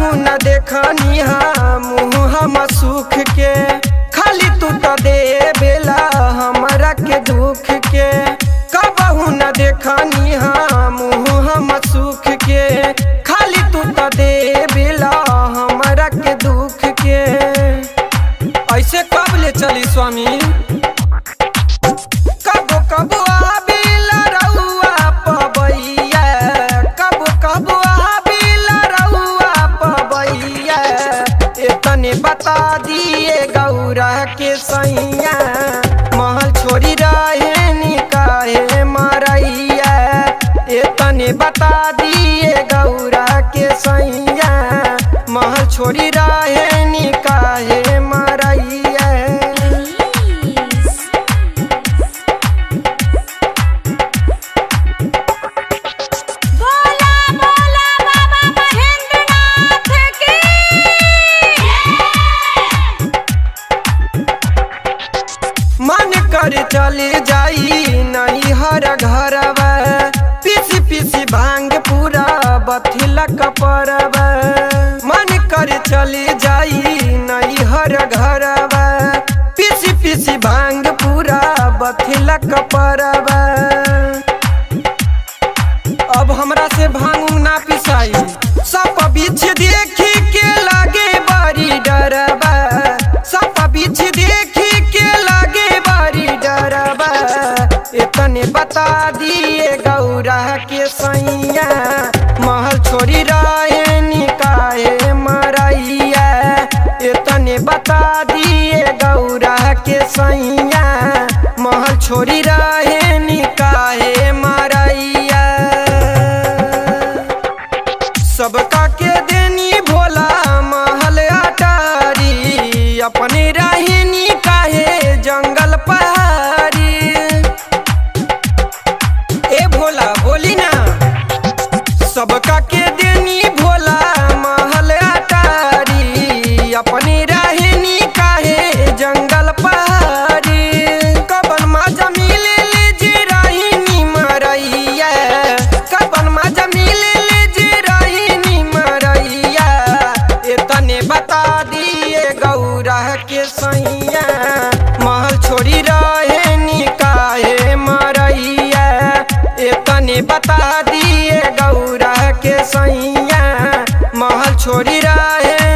कबहू न देखनी मुँह हम सुख के, खाली तू तो दे बेला हमरा के दुख के। कबहू न देखनी मुँह हम सुख के, खाली तू तो दे बेला हमरा के दुख के। ऐसे कब ले चली स्वामी, कबो कबो आबिला रउआ पबैया, कबो कबो आबिला रउआ पबैया। इतने बता दिए गौरा के सैया, महल छोड़ी रहे निकाहे मरैया। इतने बता दिए गौरा के सैया, महल छोड़ी रहे निकाहे मरैया। मन कर चले जाई नहीं हर घरवा, पीसी पीसी भांग पूरा बथिला कपरवा। मन कर चले जाई नहीं हर घरवा, पीसी पीसी भांग पूरा बथिला कपरवा। अब हमरा से भांग ना पिसाई, सब बीच देखी के लागे बारी डरवा, सब बीच देखी के लागे बारी डरवा। इतने बता दिए गौरा के सैया, महल छोड़ी रहे निकाहे मरैया। इतने बता दिए गौरा के सैया, महल छोड़ी रहे निकाहे मरैया। सबका के देनी भोला महल अटारी, अपने रहनी काहे जंगल पहाड़ी। ए भोला बोली ना, सबका के देनी भोला महल अटारी, अपने रहनी काहे जंगल पहाड़ी। कबन माजा मिले ले जे रहनी मरैया, कबन माजा मिले ले जे रहनी मरैया। इतने बता दिए गौरा के सैया, महल छोड़ी रहे निकाहे मरैया। इतने बता दिए गौरा के सैया, महल छोड़ी रहे